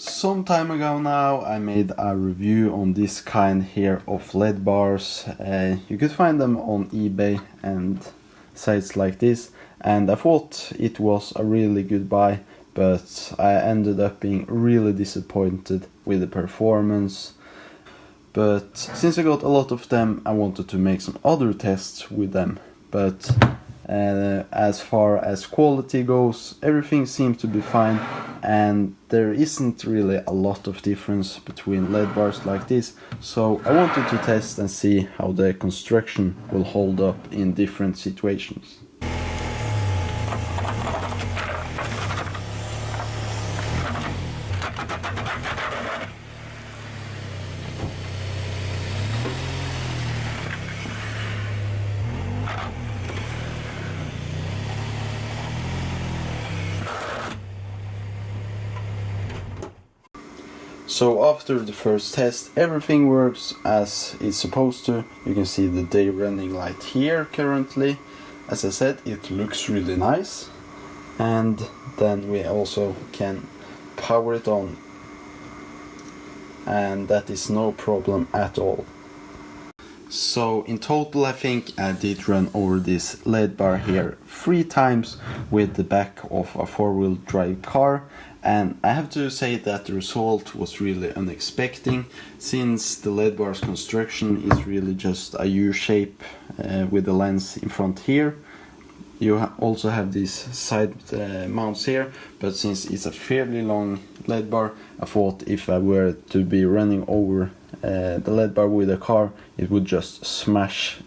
Some time ago now I made a review on this kind here of LED bars. You could find them on eBay and sites like this, and I thought it was a really good buy, but I ended up being really disappointed with the performance. But since I got a lot of them, I wanted to make some other tests with them. But as far as quality goes, everything seems to be fine, and there isn't really a lot of difference between LED bars like this, so I wanted to test and see how the construction will hold up in different situations. So after the first test, everything works as it's supposed to. You can see the day running light here currently. As I said, it looks really nice. And then we also can power it on. And that is no problem at all. So in total I think I did run over this LED bar here 3 times with the back of a 4-wheel drive car, and I have to say that the result was really unexpected, since the LED bar's construction is really just a U-shape with the lens in front here. You also have these side mounts here, but since it's a fairly long LED bar, I thought if I were to be running over the LED bar with a car, it would just smash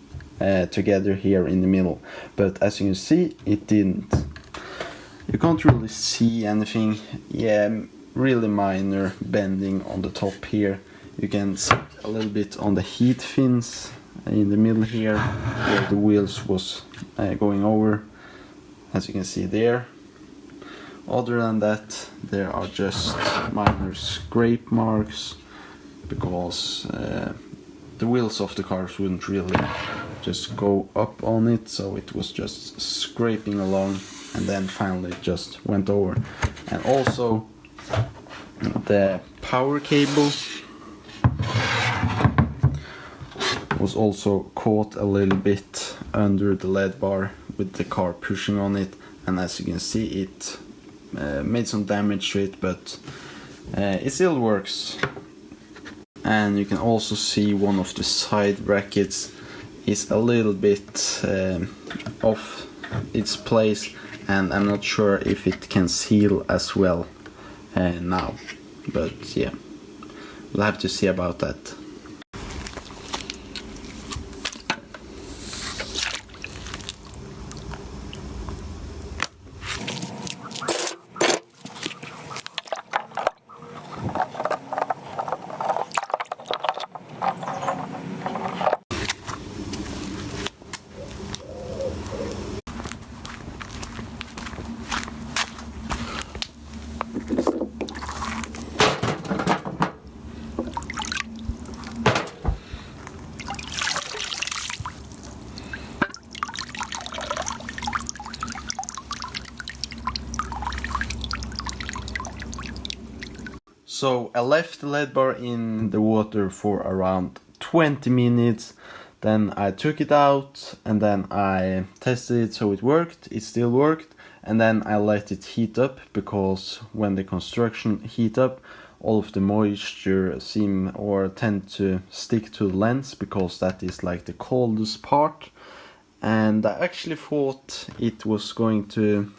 together here in the middle. But as you can see, it didn't. You can't really see anything. Yeah, really minor bending on the top here. You can see a little bit on the heat fins in the middle here, where the wheels was going over, as you can see there. Other than that, there are just minor scrape marks, because the wheels of the cars wouldn't really just go up on it, so it was just scraping along and then finally just went over. And also the power cable was also caught a little bit under the LED bar with the car pushing on it, and as you can see, it made some damage to it, but it still works. And you can also see one of the side brackets is a little bit off its place, and I'm not sure if it can seal as well now, but yeah, we'll have to see about that. So I left the LED bar in the water for around 20 minutes, then I took it out and then I tested it, so it worked, it still worked, and then I let it heat up, because when the construction heat up, all of the moisture tend to stick to the lens, because that is like the coldest part. And I actually thought it was going to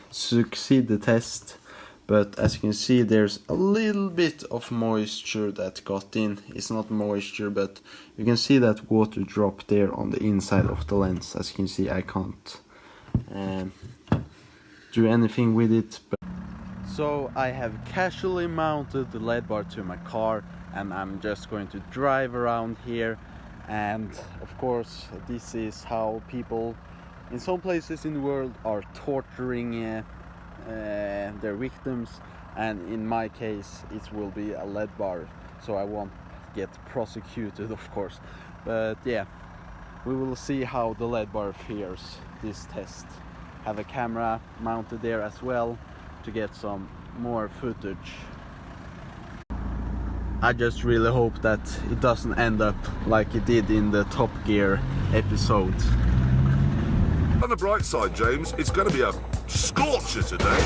succeed the test, but as you can see, there's a little bit of moisture that got in. It's not moisture, but you can see that water drop there on the inside of the lens. As you can see, I can't do anything with it. So I have casually mounted the LED bar to my car, and I'm just going to drive around here. And of course, this is how people in some places in the world are torturing their victims, and in my case it will be a LED bar, so I won't get prosecuted, of course. But yeah, we will see how the LED bar fares this test. Have a camera mounted there as well to get some more footage. I just really hope that it doesn't end up like it did in the Top Gear episode. On the bright side, James, it's going to be a scorcher today.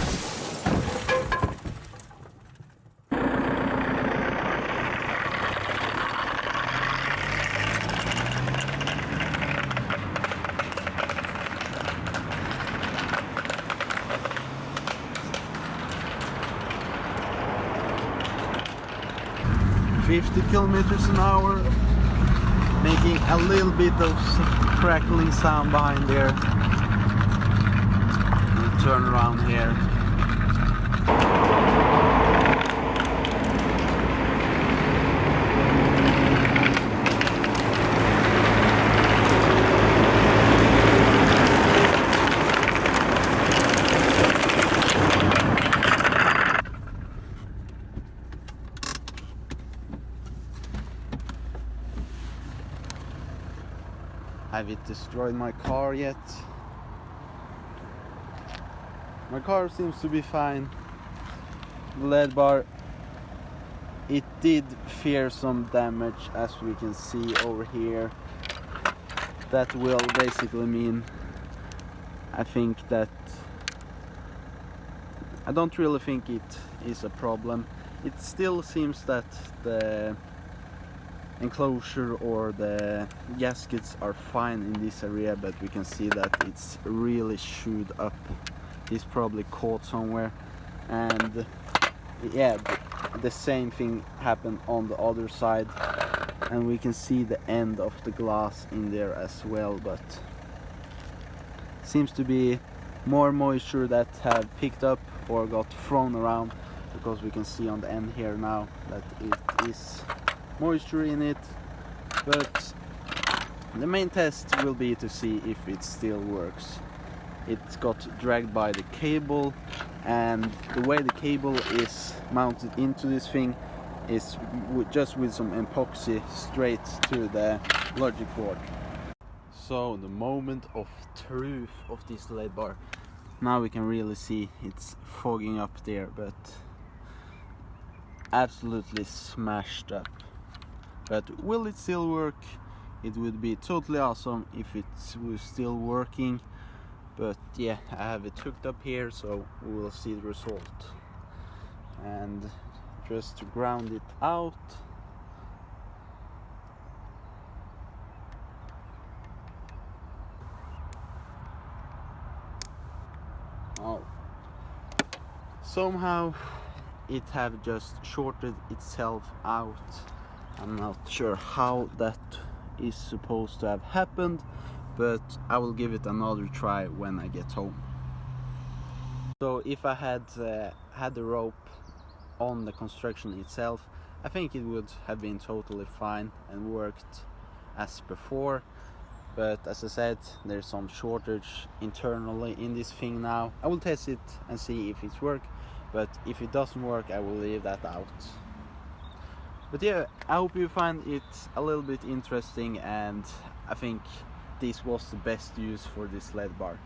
km/h, making a little bit of crackling sound behind there. We'll turn around here. Have it destroyed my car yet? My car seems to be fine. The Ledbar, it did fear some damage, as we can see over here. That will basically mean, I don't really think it is a problem. It still seems that the enclosure or the gaskets are fine in this area, but we can see that it's really chewed up. It's probably caught somewhere, and yeah, the same thing happened on the other side, and we can see the end of the glass in there as well, but seems to be more moisture that have picked up or got thrown around, because we can see on the end here now that it is moisture in it. But the main test will be to see if it still works. It got dragged by the cable, and the way the cable is mounted into this thing is just with some epoxy straight to the logic board. So the moment of truth of this Ledbar. Now we can really see it's fogging up there, but absolutely smashed up. But will it still work? It would be totally awesome if it was still working. But yeah, I have it hooked up here, so we will see the result. And just to ground it out, oh, somehow it have just shorted itself out. I'm not sure how that is supposed to have happened, but I will give it another try when I get home. So if I had had the rope on the construction itself, I think it would have been totally fine and worked as before. But as I said, there's some shortage internally in this thing now. I will test it and see if it's work, but if it doesn't work, I will leave that out. But yeah, I hope you find it a little bit interesting, and I think this was the best use for this Ledbar.